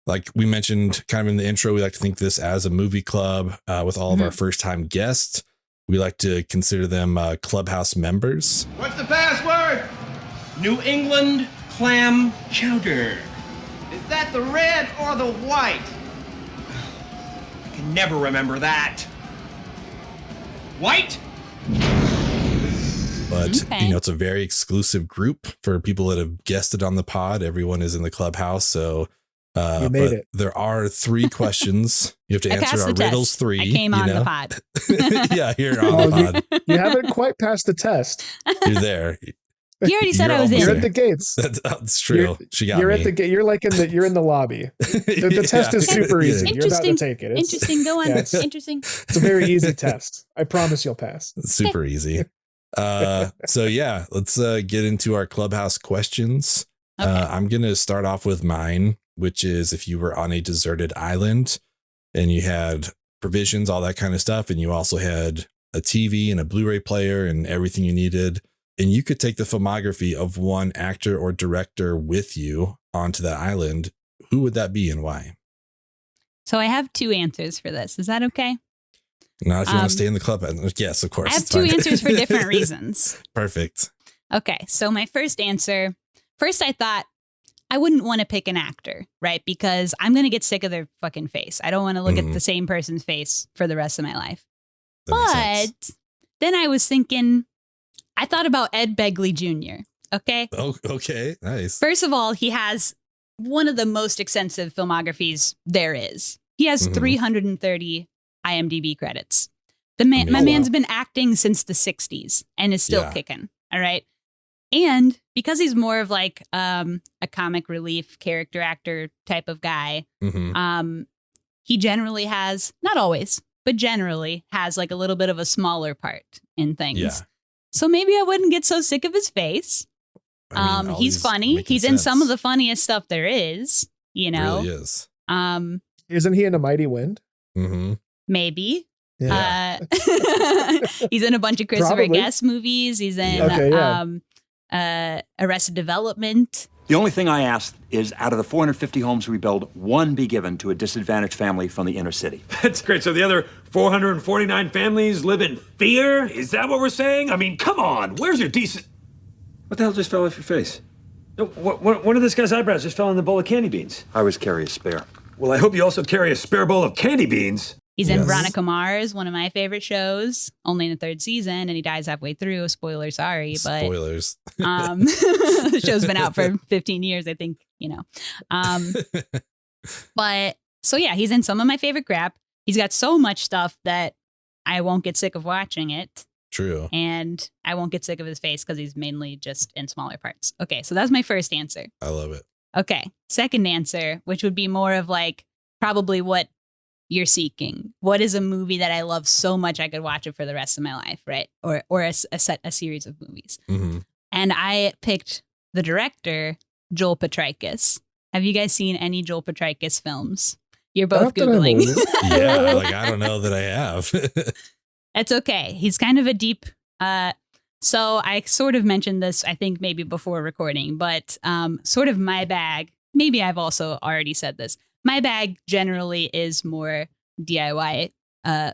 like we mentioned kind of in the intro, we like to think this as a movie club with all of our first time guests. We like to consider them Clubhouse members. What's the password? New England clam chowder. Is that the red or the white? I can never remember that. White? But, it's a very exclusive group for people that have guested on the pod. Everyone is in the Clubhouse. So you made it. There are 3 questions. You have to answer our riddles 3. I came on the pod. Yeah, you're on the pod. You haven't quite passed the test. You're there. You already said I was in. You're at the gates. That's true. She got you're me. At the gate. You're like you're in the lobby. The test is super easy. You're about to take it. Interesting. Go on. Interesting. It's a very easy test. I promise you'll pass. It's super easy. So yeah, let's get into our Clubhouse questions. Okay. I'm going to start off with mine, which is if you were on a deserted island and you had provisions, all that kind of stuff, and you also had a TV and a Blu-ray player and everything you needed, and you could take the filmography of one actor or director with you onto that island, who would that be and why? So I have 2 answers for this. Is that okay? Not if you want to stay in the club. Yes, of course. I have 2 answers for different reasons. Perfect. Okay. So my first answer, I thought I wouldn't want to pick an actor, right? Because I'm going to get sick of their fucking face. I don't want to look at the same person's face for the rest of my life. But then I was thinking, I thought about Ed Begley Jr. Okay. Oh, okay. Nice. First of all, he has one of the most extensive filmographies there is. He has 330 IMDb credits. My man's been acting since the 60s and is still kicking. All right. And because he's more of like a comic relief character actor type of guy, he generally has, not always, but generally has like a little bit of a smaller part in things. Yeah. So maybe I wouldn't get so sick of his face. He's funny. He's in some of the funniest stuff there is, you know. Really is. Isn't he in A Mighty Wind? Maybe. Yeah. He's in a bunch of Christopher Guest movies. He's in Arrested Development. The only thing I ask is, out of the 450 homes we build, 1 be given to a disadvantaged family from the inner city. That's great. So the other 449 families live in fear? Is that what we're saying? I mean, come on. Where's your decent... What the hell just fell off your face? No, one of this guy's eyebrows just fell in the bowl of candy beans. I always carry a spare. Well, I hope you also carry a spare bowl of candy beans. He's in Veronica Mars, one of my favorite shows, only in the 3rd season, and he dies halfway through. Spoiler, sorry, but spoilers. The show's been out for 15 years, I think, you know. But so yeah, he's in some of my favorite crap. He's got so much stuff that I won't get sick of watching it. True. And I won't get sick of his face because he's mainly just in smaller parts. Okay, so that's my first answer. I love it. Okay, second answer, which would be more of like probably what you're seeking. What is a movie that I love so much I could watch it for the rest of my life, right? Or a series of movies. And I picked the director, Joel Petrakis. Have you guys seen any Joel Petrakis films? You're both Googling. Yeah, like I don't know that I have. It's okay. He's kind of a deep... so I sort of mentioned this, I think maybe before recording, but sort of my bag, maybe I've also already said this, my bag generally is more DIY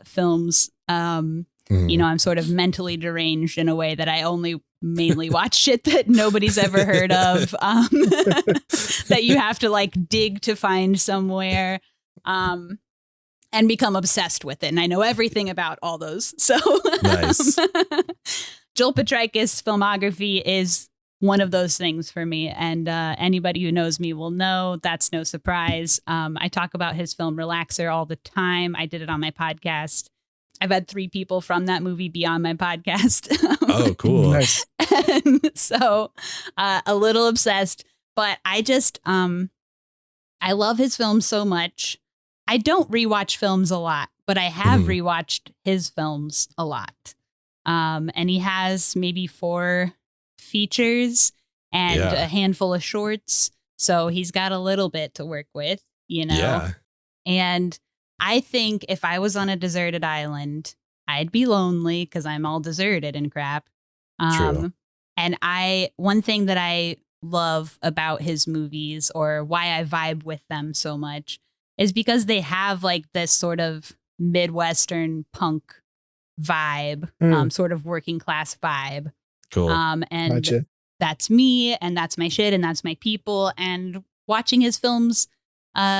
films. You know, I'm sort of mentally deranged in a way that I only mainly watch shit that nobody's ever heard of, that you have to like dig to find somewhere, and become obsessed with it. And I know everything about all those. So nice. Joel Petrakis' filmography is one of those things for me. And anybody who knows me will know that's no surprise. I talk about his film Relaxer all the time. I did it on my podcast. I've had 3 people from that movie be on my podcast. Oh, cool. Nice. And so a little obsessed, but I just, I love his films so much. I don't rewatch films a lot, but I have rewatched his films a lot. And he has maybe 4 features and a handful of shorts. So he's got a little bit to work with, you know? Yeah. And I think if I was on a deserted island, I'd be lonely because I'm all deserted and crap. True. And one thing that I love about his movies or why I vibe with them so much is because they have like this sort of Midwestern punk vibe, sort of working class vibe. Cool. And Gotcha. that's me, and that's my shit, and that's my people. And watching his films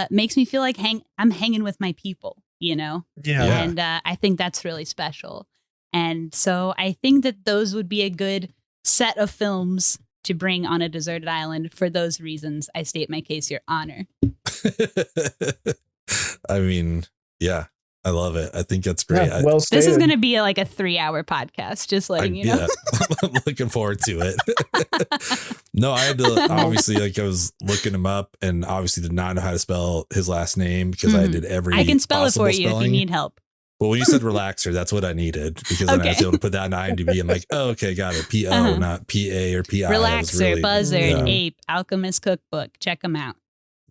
makes me feel like I'm hanging with my people, you know? Yeah. And I think that's really special. And so I think that those would be a good set of films to bring on a deserted island. For those reasons, I state my case, Your Honor. I mean, yeah, I love it. I think that's great. Yeah, well stated. This is going to be like a 3-hour podcast, just letting you know. Yeah, I'm looking forward to it. No, I had to, obviously, like I was looking him up and obviously did not know how to spell his last name because I did every I can spell it for you spelling. if you need help. Well, when you said relaxer, that's what I needed because then I was able to put that in IMDb. I'm like, oh, okay, got it. P-O, not P-A or P-I. Relaxer, really, Buzzard, Ape, Alchemist Cookbook. Check them out.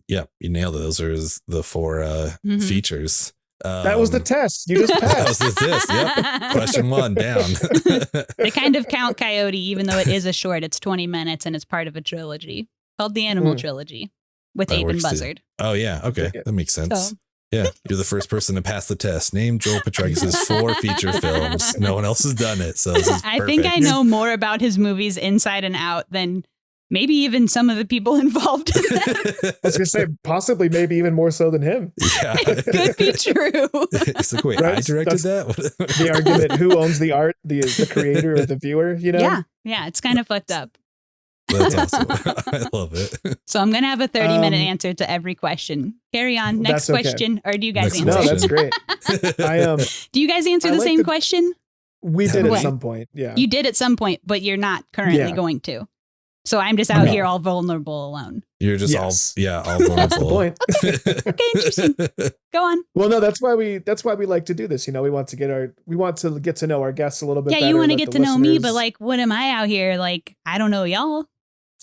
Yeah, you nailed it. Those are the 4 features. That was the test. You just passed. That was the test. Yep. Question 1 down. They kind of count Coyote, even though it is a short. It's 20 minutes and it's part of a trilogy called the Animal Trilogy with That Ape and works too. Buzzard. Oh, yeah. Okay. That makes sense. So. Yeah. You're the first person to pass the test. Name Joel Petrakis' 4 feature films. No one else has done it. So this is I think I perfect. know more about his movies inside and out than maybe even some of the people involved in them. I was going to say, possibly, maybe even more so than him. Yeah. It could be true. It's like, wait, Right? I directed that? The argument, who owns the art, the creator or the viewer, you know? Yeah, it's kind of fucked up. That's awesome. I love it. So I'm going to have a 30-minute answer to every question. Carry on. Next That's okay. question. Or do you guys Next answer? No, that's great. Do you guys answer I the like same the- question? We did What? at some point. Yeah. You did at some point, but you're not currently Yeah. going to. So I'm just out No. here all vulnerable alone. You're just Yes. all vulnerable. That's the point. Okay, interesting. Go on. Well, no, that's why we like to do this. You know, we want to get to know our guests a little bit Yeah, better. you want to let get the to know me, but listeners- like, what am I out here? Like, I don't know y'all.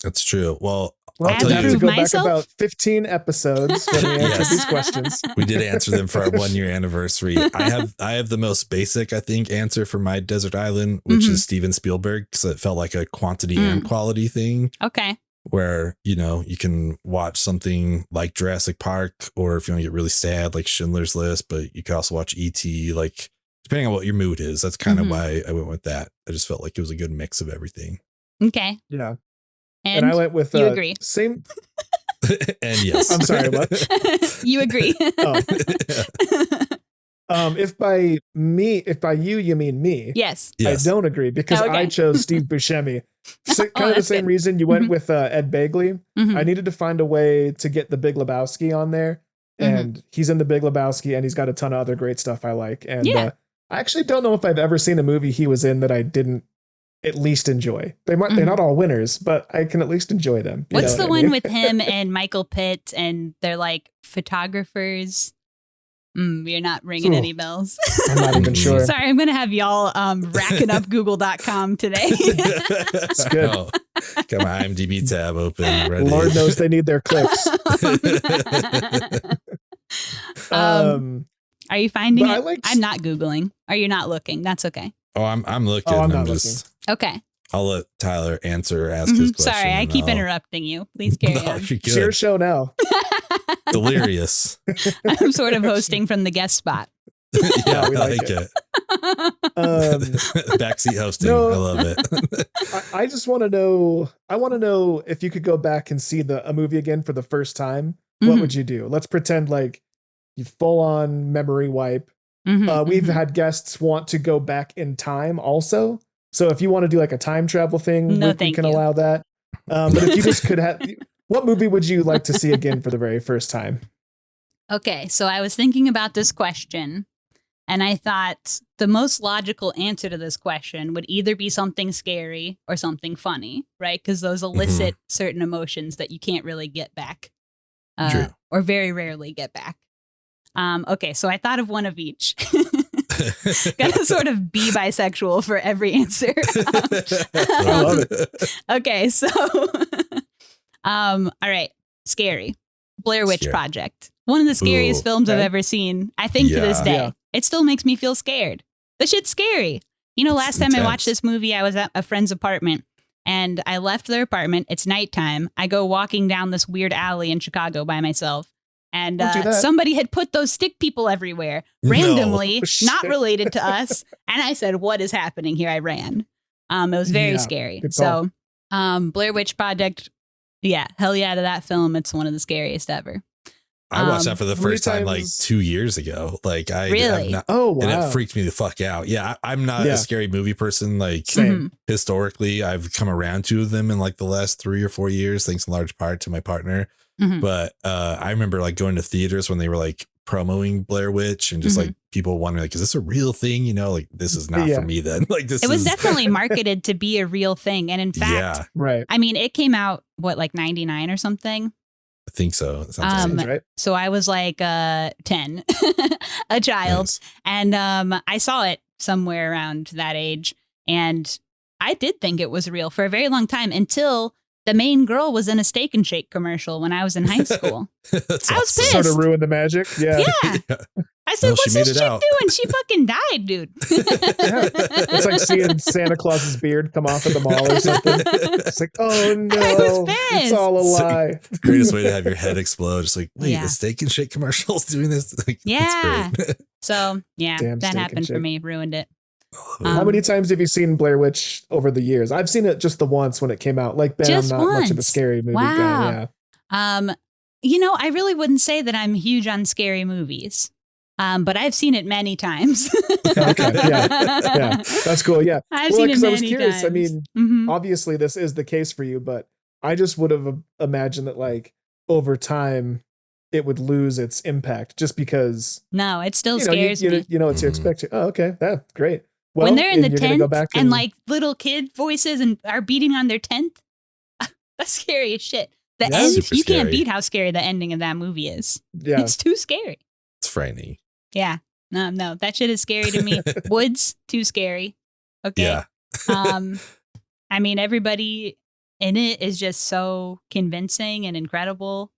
That's true. Well, Well, I'll I tell we have to you, prove go myself? back about 15 episodes when we answered Yes. these questions. we did answer them for our 1-year anniversary. I have the most basic, I think, answer for my desert island, which is Steven Spielberg, because it felt like a quantity and quality thing. Okay. Where, you know, you can watch something like Jurassic Park, or if you want to get really sad, like Schindler's List, but you could also watch E.T., like depending on what your mood is. That's kind of why I went with that. I just felt like it was a good mix of everything. Okay. Yeah. And I went with you agree. Same. And yes. I'm sorry, what? You agree. If by you you mean me, Yes. Yes. I don't agree because Okay. I chose Steve Buscemi. So, kind of the that's same good. reason you went with Ed Begley. Mhm. I needed to find a way to get the Big Lebowski on there, and he's in the Big Lebowski, and he's got a ton of other great stuff I like. And Yeah. I actually don't know if I've ever seen a movie he was in that I didn't at least enjoy. They're not all winners, but I can at least enjoy them. You What's know the what I one mean? with him and Michael Pitt, and they're like photographers? You're not ringing Ooh. any bells. I'm not even sure. Sorry, I'm going to have y'all racking up google.com today. It's good. Oh, got my IMDb tab open. Ready. Lord knows they need their clicks. Are you finding but it? I liked- I'm not Googling. Are you not looking? That's okay. Oh, I'm looking. I'm I'm not just. Okay. I'll let Tyler ask his question. Sorry, I keep and I'll- interrupting you. Please carry No, on. you're It's your good. show now. Delirious. I'm sort of hosting from the guest spot. Yeah, we I like like it. it. Backseat hosting. No. I love it. I just want to know. I want to know if you could go back and see a movie again for the first time. What would you do? Let's pretend like you full on memory wipe. We've had guests want to go back in time also. So if you want to do like a time travel thing, No, we thank can you. allow that. But if you just could have, what movie would you like to see again for the very first time? Okay, so I was thinking about this question, and I thought the most logical answer to this question would either be something scary or something funny, right? Because those elicit certain emotions that you can't really get back, True. or very rarely get back. Okay, so I thought of one of each. Gotta sort of be bisexual for every answer. I love it. Okay, so all right, scary. Blair Witch Scary. Project. One of the scariest Ooh, films I've okay. ever seen. I think to this Yeah. day. Yeah. It still makes me feel scared. The shit's scary. You know, last time I watched intense. this movie, I was at a friend's apartment and I left their apartment. It's nighttime. I go walking down this weird alley in Chicago by myself. And somebody had put those stick people everywhere randomly, not related to us. And I said, what is happening here? I ran. It was very scary. So Blair Witch Project. Yeah. Hell yeah to that film. It's one of the scariest ever. I watched that for the first time like 2 years ago. Like really? Oh, wow. And it freaked me the fuck out. Yeah. I'm not a scary movie person. Like historically, I've come around to them in like the last 3 or 4 years, thanks in large part to my partner. But I remember like going to theaters when they were like promoting Blair Witch and just like people wondering, like, is this a real thing? You know, like this is not for me then. Like this was definitely marketed to be a real thing. And in fact, I mean, it came out, what, like 99 or something? I think so. That sounds right. So I was like 10, a child. Nice. And I saw it somewhere around that age. And I did think it was real for a very long time until the main girl was in a Steak and Shake commercial when I was in high school. I was pissed. Sort of ruined the magic. Yeah. I said, what's this chick doing? She fucking died, dude. It's like seeing Santa Claus's beard come off at the mall or something. It's like, oh no, it's all a lie. Greatest way to have your head explode. Just like, wait, the Steak and Shake commercial's doing this? Like, that's great. So, that happened for me. Ruined it. How many times have you seen Blair Witch over the years? I've seen it just the once when it came out. Like Ben, I'm not much of a scary movie guy. Yeah. You know, I really wouldn't say that I'm huge on scary movies. But I've seen it many times. Okay, yeah, that's cool. Yeah, I've seen it many I was curious. times. I mean, obviously this is the case for you, but I just would have imagined that like over time it would lose its impact just because. No, it still scares me. You know what to expect. Oh, okay, that's great. Well, when they're in the tent and like little kid voices and are beating on their tent, that's scary as shit. The end, you can't beat how scary the ending of that movie is. Yeah, it's too scary. It's frightening. Yeah. No, that shit is scary to me. Woods, too scary. Okay. Yeah. I mean, everybody in it is just so convincing and incredible.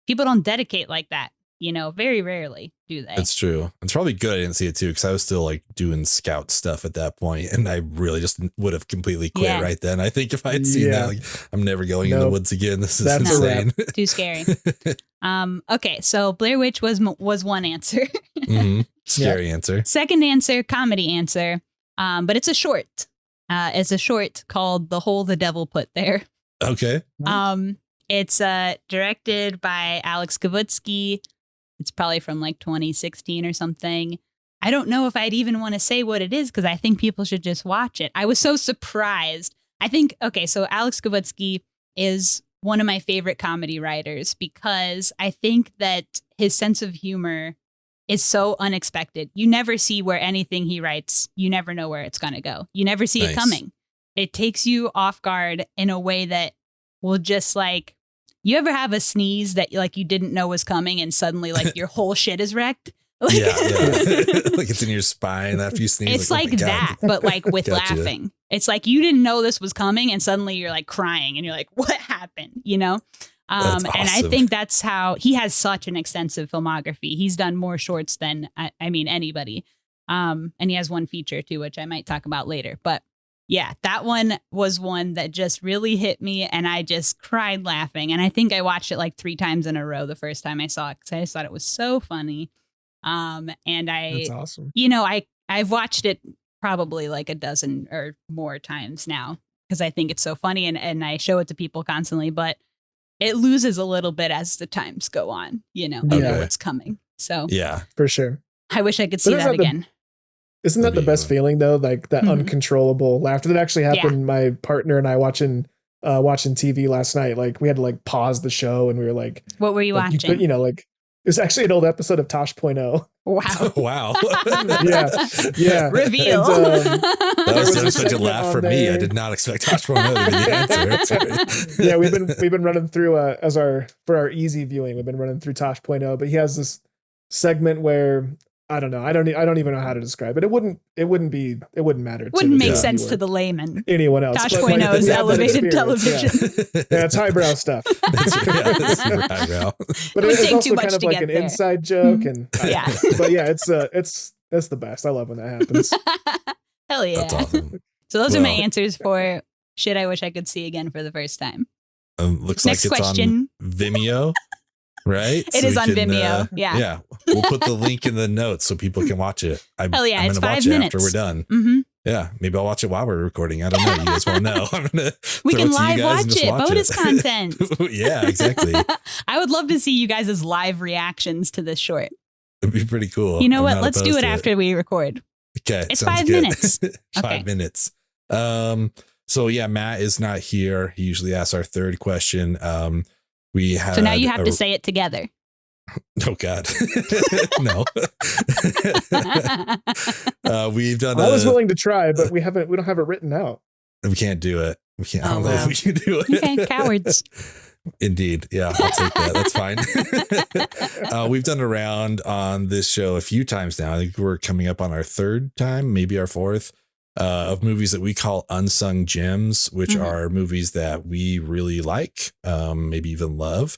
People don't dedicate like that, you know, very rarely do they. It's true. It's probably good I didn't see it too, because I was still like doing scout stuff at that point, and I really just would have completely quit right then. I think if I had seen that, like, I'm never going in the woods again. This is insane. Too scary. Okay, so Blair Witch was one answer. Scary answer. Second answer, comedy answer. But it's a short. It's a short called The Hole the Devil Put There. Okay. It's directed by Alex Kavutsky. It's probably from like 2016 or something. I don't know if I'd even want to say what it is because I think people should just watch it. I was so surprised. I think, okay, so Alex Kavutsky is one of my favorite comedy writers because I think that his sense of humor is so unexpected. You never see where anything he writes, you never know where it's going to go. You never see it coming. It takes you off guard in a way that will just like, you ever have a sneeze that like you didn't know was coming and suddenly like your whole shit is wrecked? Like, like it's in your spine after you sneeze. It's like that, but like with laughing. It's like you didn't know this was coming and suddenly you're like crying and you're like, what happened? You know? That's awesome. And I think that's how he has such an extensive filmography. He's done more shorts than I mean anybody. And he has one feature too, which I might talk about later. But yeah, that one was one that just really hit me and I just cried laughing. And I think I watched it like 3 times in a row the first time I saw it because I just thought it was so funny. And that's awesome. You know, I've watched it probably like a dozen or more times now because I think it's so funny and I show it to people constantly, but it loses a little bit as the times go on, you know, I know what's coming. So yeah, for sure. I wish I could see that again. Isn't that the best feeling though? Like that uncontrollable laughter that actually happened. My partner and I watching TV last night. Like we had to like pause the show and we were like, what were you watching? You know, like it was actually an old episode of Tosh.0. Wow. Wow. yeah. Reveal. And, that was unexpected laugh for me. I did not expect Tosh.0 to be the answer. Yeah, we've been running through for our easy viewing. We've been running through Tosh.0, but he has this segment where I don't know. I don't even know how to describe it. It wouldn't matter. Wouldn't make sense to the layman. Anyone else. Tosh.0 is elevated television. Yeah, it's highbrow stuff. It's super highbrow. But it's also kind of like an inside joke, and but yeah, it's the best. I love when that happens. Hell yeah! That's awesome. So those are my answers for shit I wish I could see again for the first time. Looks Next like it's question. on Vimeo, right? It is on Vimeo. Yeah. Yeah. We'll put the link in the notes so people can watch it. Hell yeah, I'm it's gonna 5 watch minutes. it after we're done. Mm-hmm. Yeah. Maybe I'll watch it while we're recording. I don't know. You guys won't know. I'm gonna We throw can it to you live guys and watch just it. watch Bonus it. content. Yeah, exactly. I would love to see you guys' live reactions to this short. It'd be pretty cool. You know I'm what? not Let's do opposed it to after we record. Okay. It's sounds 5 good. minutes. 5 Okay. minutes. So yeah, Matt is not here. He usually asks our third question. We had So now you have to say it together. Oh God. No. We've done I was willing to try, but we don't have it written out. we can't do it. We can't. I Oh, don't know wow. if we can do it. Okay, cowards. Indeed. Yeah, I'll take that. That's fine. We've done a round on this show a few times now. I think we're coming up on our third time, maybe our fourth, of movies that we call Unsung Gems, which are movies that we really like, maybe even love,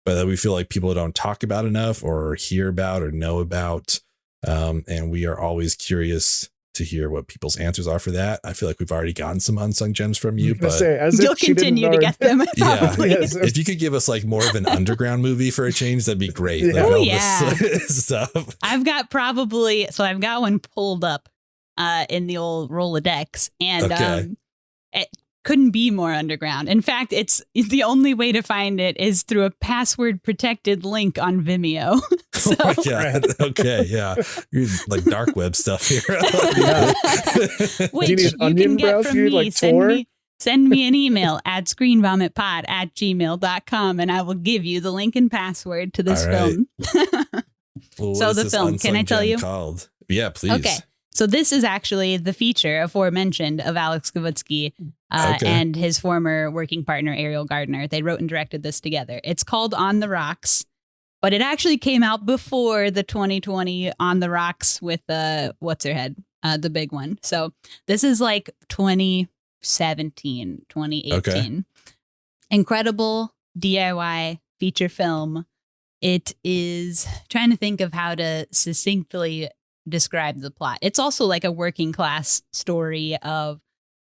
but that we feel like people don't talk about enough or hear about or know about. And we are always curious to hear what people's answers are for that. I feel like we've already gotten some unsung gems from you, but You'll continue to get them. yeah, Probably. Yes. if you could give us like more of an underground movie for a change, that'd be great. Yeah. Like Oh, all yeah. this stuff. I've got one pulled up in the old Rolodex, and Okay. it couldn't be more underground. In fact, it's the only way to find it is through a password protected link on Vimeo. So, Oh my God. Okay. Yeah. You're like dark web stuff here. which Do you need you Onion can get browser, from me. like Tor? Send me an email at screenvomitpod@gmail.com and I will give you the link and password to this All right. film. Well, what So is the this film, Unsung can I tell Gem you? Called? Yeah, please. Okay. So this is actually the feature aforementioned of Alex Kavitsky Okay. and his former working partner, Ariel Gardner. They wrote and directed this together. It's called On the Rocks, but it actually came out before the 2020 On the Rocks with what's her head, the big one. So this is like 2017, 2018. Okay. Incredible DIY feature film. It is trying to think of how to succinctly describe the plot. It's also like a working class story of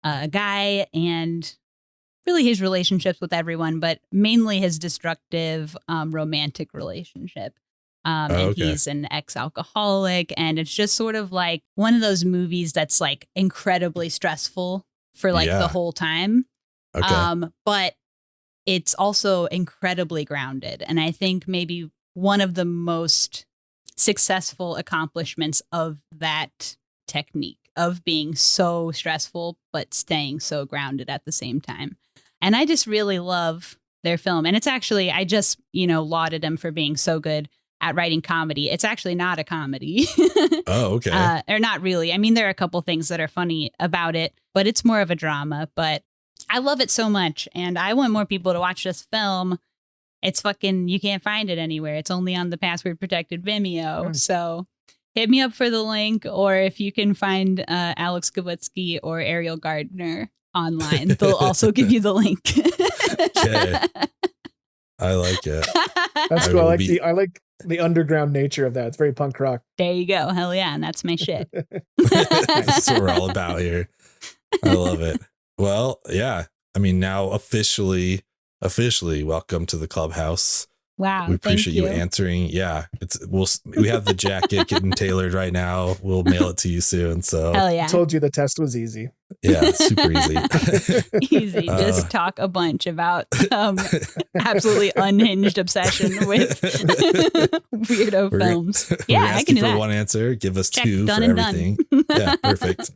a guy and really his relationships with everyone, but mainly his destructive romantic relationship. And okay. he's an ex-alcoholic, and it's just sort of like one of those movies that's like incredibly stressful for like Yeah. the whole time. Okay. But it's also incredibly grounded. And I think maybe one of the most successful accomplishments of that technique of being so stressful, but staying so grounded at the same time. And I just really love their film. And it's actually, I just, lauded them for being so good at writing comedy. It's actually not a comedy. Oh, okay. Or not really. I mean, there are a couple things that are funny about it, but it's more of a drama. But I love it so much. And I want more people to watch this film. It's you can't find it anywhere. It's only on the password protected Vimeo. So hit me up for the link, or if you can find Alex Kavitsky or Ariel Gardner online, they'll also give you the link. Okay. I like it. That's I cool. will I like the underground nature of that. It's very punk rock. There you go. Hell yeah. And that's my shit. That's what we're all about here. I love it. Well, yeah. I mean, now officially welcome to the Clubhouse. Wow. We appreciate thank you answering. Yeah, we have the jacket getting tailored right now. We'll mail it to you soon. So Hell yeah. I told you the test was easy. yeah, super easy. Easy. Just talk a bunch about absolutely unhinged obsession with weirdo films. Yeah, I can do for that. one answer. Give us Check, two done for and everything. Yeah, perfect.